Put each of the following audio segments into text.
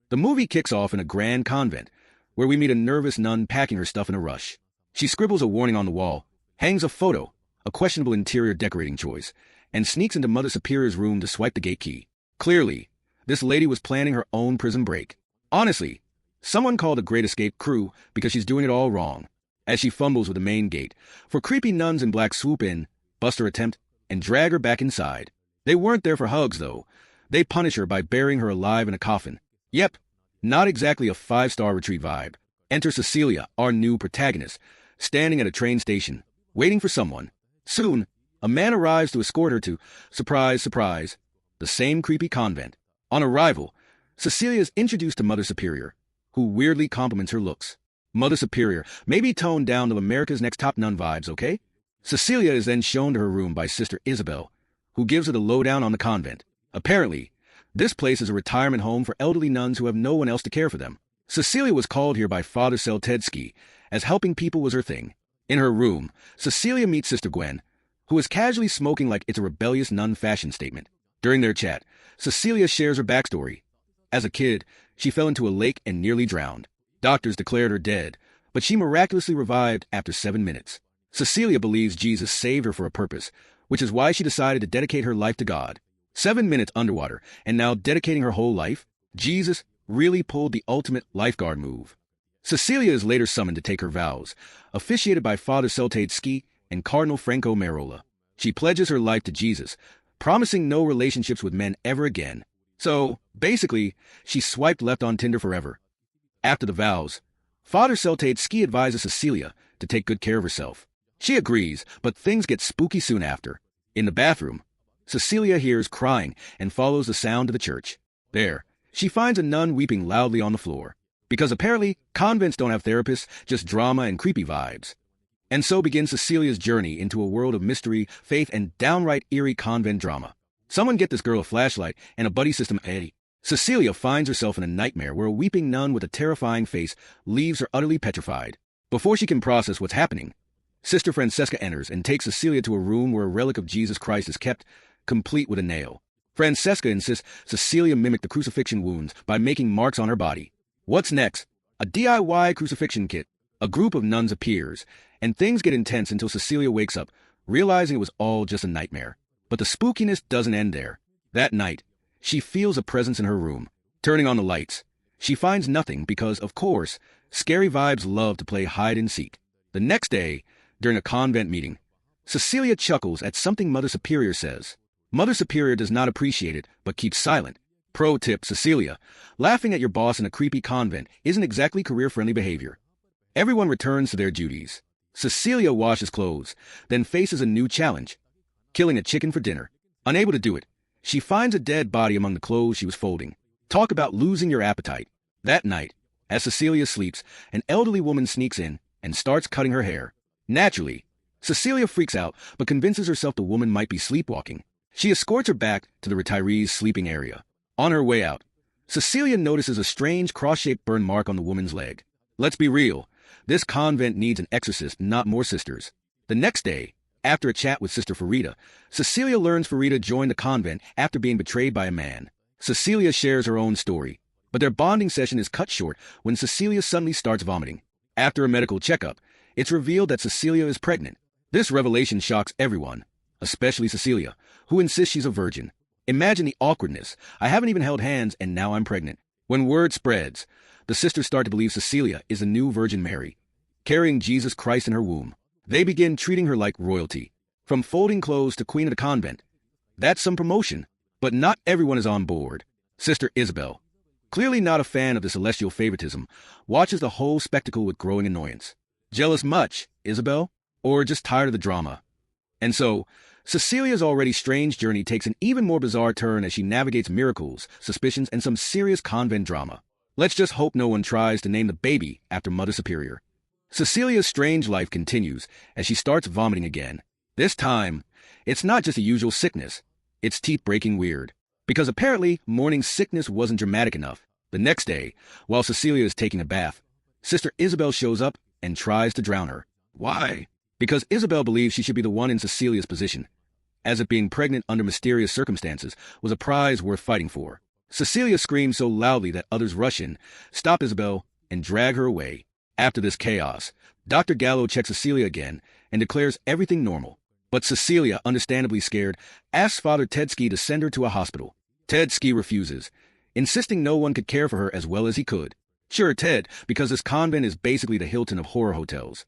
The movie kicks off in a grand convent, where we meet a nervous nun packing her stuff in a rush. She scribbles a warning on the wall, hangs a photo, a questionable interior decorating choice, and sneaks into Mother Superior's room to swipe the gate key. Clearly, this lady was planning her own prison break. Honestly, someone called the Great Escape crew because she's doing it all wrong. As she fumbles with the main gate, for creepy nuns in black swoop in, bust her attempt, and drag her back inside. They weren't there for hugs, though. They punish her by burying her alive in a coffin. Yep, not exactly a 5-star retreat vibe. Enter Cecilia, our new protagonist, standing at a train station, waiting for someone. Soon, a man arrives to escort her to, surprise, surprise, the same creepy convent. On arrival, Cecilia is introduced to Mother Superior, who weirdly compliments her looks. Mother Superior, maybe toned down to America's Next Top Nun vibes, okay? Cecilia is then shown to her room by Sister Isabel, who gives her the lowdown on the convent. Apparently, this place is a retirement home for elderly nuns who have no one else to care for them. Cecilia was called here by Father Seltetsky, as helping people was her thing. In her room, Cecilia meets Sister Gwen, who is casually smoking like it's a rebellious nun fashion statement. During their chat, Cecilia shares her backstory. As a kid, she fell into a lake and nearly drowned. Doctors declared her dead, but she miraculously revived after 7 minutes. Cecilia believes Jesus saved her for a purpose, which is why she decided to dedicate her life to God. 7 minutes underwater, and now dedicating her whole life? Jesus really pulled the ultimate lifeguard move. Cecilia is later summoned to take her vows, officiated by Father Seltetsky and Cardinal Franco Merola. She pledges her life to Jesus, promising no relationships with men ever again. So, basically, she swiped left on Tinder forever. After the vows, Father Seltetsky advises Cecilia to take good care of herself. She agrees, but things get spooky soon after. In the bathroom, Cecilia hears crying and follows the sound to the church. There, she finds a nun weeping loudly on the floor. Because apparently, convents don't have therapists, just drama and creepy vibes. And so begins Cecilia's journey into a world of mystery, faith, and downright eerie convent drama. Someone get this girl a flashlight and a buddy system, Eddie. Cecilia finds herself in a nightmare where a weeping nun with a terrifying face leaves her utterly petrified. Before she can process what's happening, Sister Francesca enters and takes Cecilia to a room where a relic of Jesus Christ is kept, complete with a nail. Francesca insists Cecilia mimic the crucifixion wounds by making marks on her body. What's next? A DIY crucifixion kit. A group of nuns appears, and things get intense until Cecilia wakes up, realizing it was all just a nightmare. But the spookiness doesn't end there. That night, she feels a presence in her room. Turning on the lights, she finds nothing because, of course, scary vibes love to play hide and seek. The next day, during a convent meeting, Cecilia chuckles at something Mother Superior says. Mother Superior does not appreciate it, but keeps silent. Pro tip, Cecilia, laughing at your boss in a creepy convent isn't exactly career-friendly behavior. Everyone returns to their duties. Cecilia washes clothes, then faces a new challenge, killing a chicken for dinner. Unable to do it, she finds a dead body among the clothes she was folding. Talk about losing your appetite. That night, as Cecilia sleeps, an elderly woman sneaks in and starts cutting her hair. Naturally, Cecilia freaks out, but convinces herself the woman might be sleepwalking. She escorts her back to the retiree's sleeping area. On her way out, Cecilia notices a strange cross-shaped burn mark on the woman's leg. Let's be real, this convent needs an exorcist, not more sisters. The next day, after a chat with Sister Farida, Cecilia learns Farida joined the convent after being betrayed by a man. Cecilia shares her own story, but their bonding session is cut short when Cecilia suddenly starts vomiting. After a medical checkup, it's revealed that Cecilia is pregnant. This revelation shocks everyone, especially Cecilia, who insists she's a virgin. Imagine the awkwardness. I haven't even held hands and now I'm pregnant. When word spreads, the sisters start to believe Cecilia is the new Virgin Mary, carrying Jesus Christ in her womb. They begin treating her like royalty. From folding clothes to queen of the convent. That's some promotion, but not everyone is on board. Sister Isabel, clearly not a fan of the celestial favoritism, watches the whole spectacle with growing annoyance. Jealous much, Isabel? Or just tired of the drama? And so, Cecilia's already strange journey takes an even more bizarre turn as she navigates miracles, suspicions, and some serious convent drama. Let's just hope no one tries to name the baby after Mother Superior. Cecilia's strange life continues as she starts vomiting again. This time, it's not just a usual sickness, it's teeth-breaking weird. Because apparently, morning sickness wasn't dramatic enough. The next day, while Cecilia is taking a bath, Sister Isabel shows up and tries to drown her. Why? Because Isabel believes she should be the one in Cecilia's position, as if being pregnant under mysterious circumstances was a prize worth fighting for. Cecilia screams so loudly that others rush in, stop Isabel, and drag her away. After this chaos, Dr. Gallo checks Cecilia again and declares everything normal. But Cecilia, understandably scared, asks Father Tedski to send her to a hospital. Tedski refuses, insisting no one could care for her as well as he could. Sure, Ted, because this convent is basically the Hilton of horror hotels.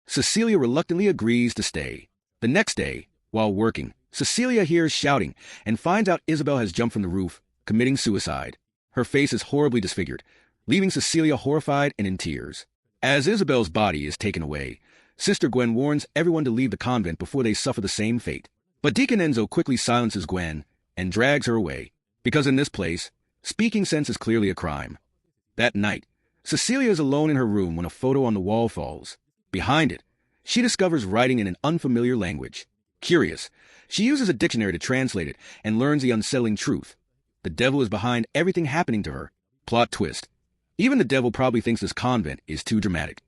Cecilia reluctantly agrees to stay. The next day, while working, Cecilia hears shouting and finds out Isabel has jumped from the roof, committing suicide. Her face is horribly disfigured, leaving Cecilia horrified and in tears. As Isabel's body is taken away, Sister Gwen warns everyone to leave the convent before they suffer the same fate. But Deacon Enzo quickly silences Gwen and drags her away, because in this place, speaking sense is clearly a crime. That night, Cecilia is alone in her room when a photo on the wall falls. Behind it, she discovers writing in an unfamiliar language. Curious, she uses a dictionary to translate it and learns the unsettling truth. The devil is behind everything happening to her. Plot twist. Even the devil probably thinks this convent is too dramatic.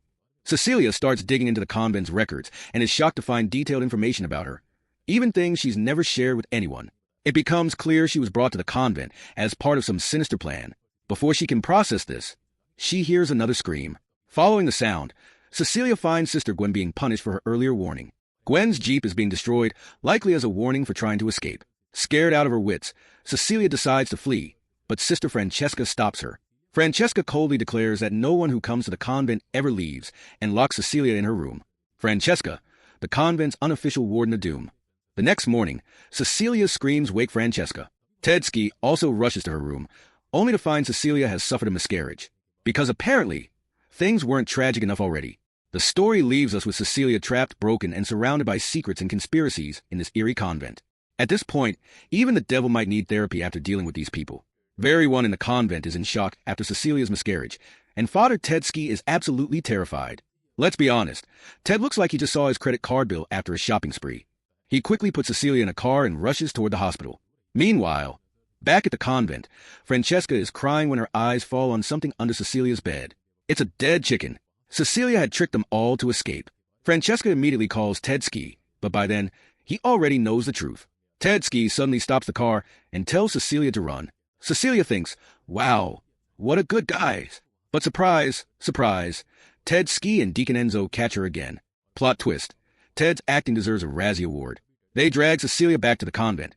Cecilia starts digging into the convent's records and is shocked to find detailed information about her, even things she's never shared with anyone. It becomes clear she was brought to the convent as part of some sinister plan. Before she can process this, she hears another scream. Following the sound, Cecilia finds Sister Gwen being punished for her earlier warning. Gwen's Jeep is being destroyed, likely as a warning for trying to escape. Scared out of her wits, Cecilia decides to flee, but Sister Francesca stops her. Francesca coldly declares that no one who comes to the convent ever leaves and locks Cecilia in her room. Francesca, the convent's unofficial warden of doom. The next morning, Cecilia's screams wake Francesca. Tedski also rushes to her room, only to find Cecilia has suffered a miscarriage. Because apparently, things weren't tragic enough already. The story leaves us with Cecilia trapped, broken, and surrounded by secrets and conspiracies in this eerie convent. At this point, even the devil might need therapy after dealing with these people. Everyone in the convent is in shock after Cecilia's miscarriage, and Father Tedski is absolutely terrified. Let's be honest, Ted looks like he just saw his credit card bill after a shopping spree. He quickly puts Cecilia in a car and rushes toward the hospital. Meanwhile, back at the convent, Francesca is crying when her eyes fall on something under Cecilia's bed. It's a dead chicken. Cecilia had tricked them all to escape. Francesca immediately calls Tedski, but by then, he already knows the truth. Tedski suddenly stops the car and tells Cecilia to run. Cecilia thinks, wow, what a good guy. But surprise, surprise, Tedski and Deacon Enzo catch her again. Plot twist. Ted's acting deserves a Razzie Award. They drag Cecilia back to the convent,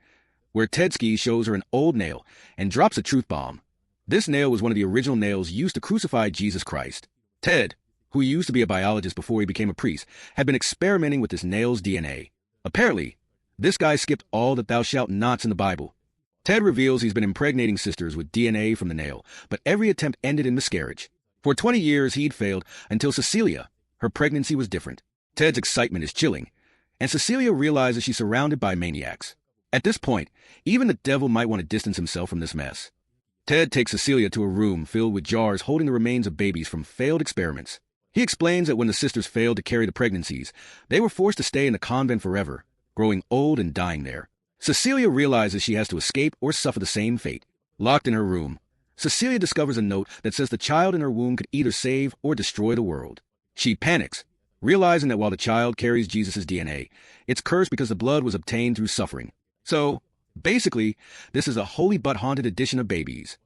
where Tedski shows her an old nail and drops a truth bomb. This nail was one of the original nails used to crucify Jesus Christ. Ted, who used to be a biologist before he became a priest, had been experimenting with this nail's DNA. Apparently, this guy skipped all the thou shalt nots in the Bible. Ted reveals he's been impregnating sisters with DNA from the nail, but every attempt ended in miscarriage. For 20 years, he'd failed until Cecilia. Her pregnancy was different. Ted's excitement is chilling, and Cecilia realizes she's surrounded by maniacs. At this point, even the devil might want to distance himself from this mess. Ted takes Cecilia to a room filled with jars holding the remains of babies from failed experiments. He explains that when the sisters failed to carry the pregnancies, they were forced to stay in the convent forever, growing old and dying there. Cecilia realizes she has to escape or suffer the same fate. Locked in her room, Cecilia discovers a note that says the child in her womb could either save or destroy the world. She panics, realizing that while the child carries Jesus' DNA, it's cursed because the blood was obtained through suffering. So, basically, this is a holy but haunted edition of babies.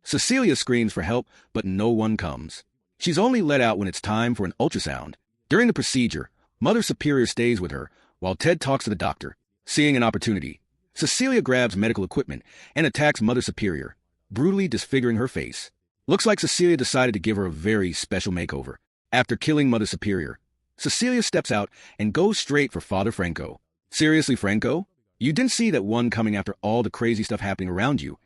Cecilia screams for help, but no one comes. She's only let out when it's time for an ultrasound. During the procedure, Mother Superior stays with her, while Ted talks to the doctor. Seeing an opportunity, Cecilia grabs medical equipment and attacks Mother Superior, brutally disfiguring her face. Looks like Cecilia decided to give her a very special makeover. After killing Mother Superior, Cecilia steps out and goes straight for Father Franco. Seriously, Franco? You didn't see that one coming after all the crazy stuff happening around you.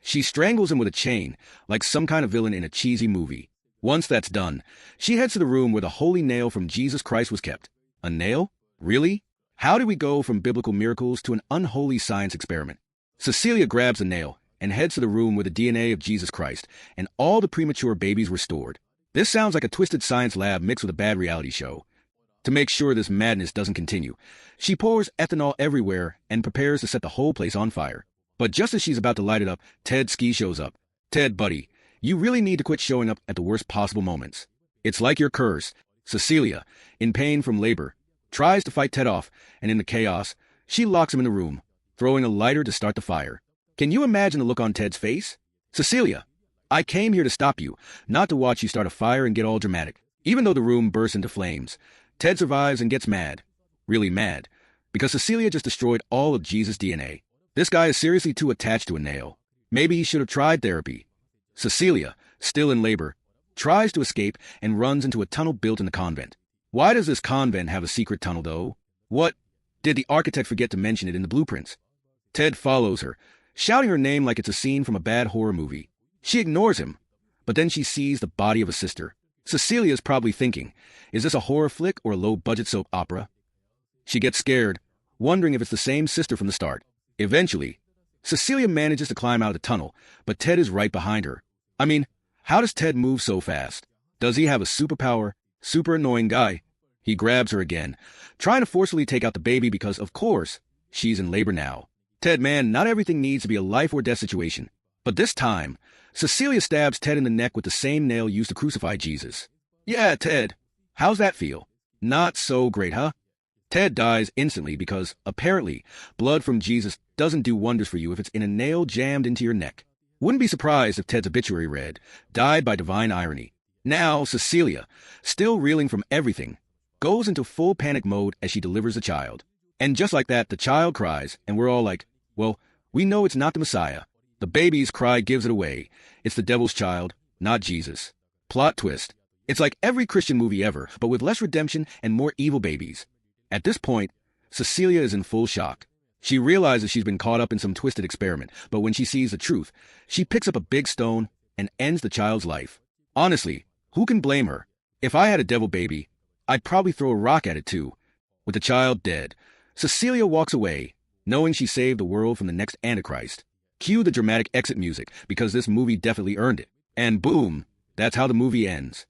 She strangles him with a chain, like some kind of villain in a cheesy movie. Once that's done, she heads to the room where the holy nail from Jesus Christ was kept. A nail? Really? How did we go from biblical miracles to an unholy science experiment? Cecilia grabs the nail and heads to the room where the DNA of Jesus Christ and all the premature babies were stored. This sounds like a twisted science lab mixed with a bad reality show. To make sure this madness doesn't continue, she pours ethanol everywhere and prepares to set the whole place on fire. But just as she's about to light it up, Tedski shows up. Ted, buddy, you really need to quit showing up at the worst possible moments. It's like you're cursed. Cecilia, in pain from labor, tries to fight Ted off, and in the chaos, she locks him in the room, throwing a lighter to start the fire. Can you imagine the look on Ted's face? Cecilia, I came here to stop you, not to watch you start a fire and get all dramatic. Even though the room bursts into flames, Ted survives and gets mad. Really mad. Because Cecilia just destroyed all of Jesus' DNA. This guy is seriously too attached to a nail. Maybe he should have tried therapy. Cecilia, still in labor, tries to escape and runs into a tunnel built in the convent. Why does this convent have a secret tunnel, though? What? Did the architect forget to mention it in the blueprints? Ted follows her, shouting her name like it's a scene from a bad horror movie. She ignores him, but then she sees the body of a sister. Cecilia's probably thinking, is this a horror flick or a low-budget soap opera? She gets scared, wondering if it's the same sister from the start. Eventually, Cecilia manages to climb out of the tunnel, but Ted is right behind her. I mean, how does Ted move so fast? Does he have a superpower? Super annoying guy. He grabs her again, trying to forcefully take out the baby because, of course, she's in labor now. Ted, man, not everything needs to be a life or death situation. But this time, Cecilia stabs Ted in the neck with the same nail used to crucify Jesus. Yeah, Ted. How's that feel? Not so great, huh? Ted dies instantly because, apparently, blood from Jesus doesn't do wonders for you if it's in a nail jammed into your neck. Wouldn't be surprised if Ted's obituary read, died by divine irony. Now, Cecilia, still reeling from everything, goes into full panic mode as she delivers the child. And just like that, the child cries, and we're all like, well, we know it's not the Messiah. The baby's cry gives it away. It's the devil's child, not Jesus. Plot twist. It's like every Christian movie ever, but with less redemption and more evil babies. At this point, Cecilia is in full shock. She realizes she's been caught up in some twisted experiment, but when she sees the truth, she picks up a big stone and ends the child's life. Honestly, who can blame her? If I had a devil baby, I'd probably throw a rock at it too. With the child dead, Cecilia walks away, knowing she saved the world from the next Antichrist. Cue the dramatic exit music, because this movie definitely earned it. And boom, that's how the movie ends.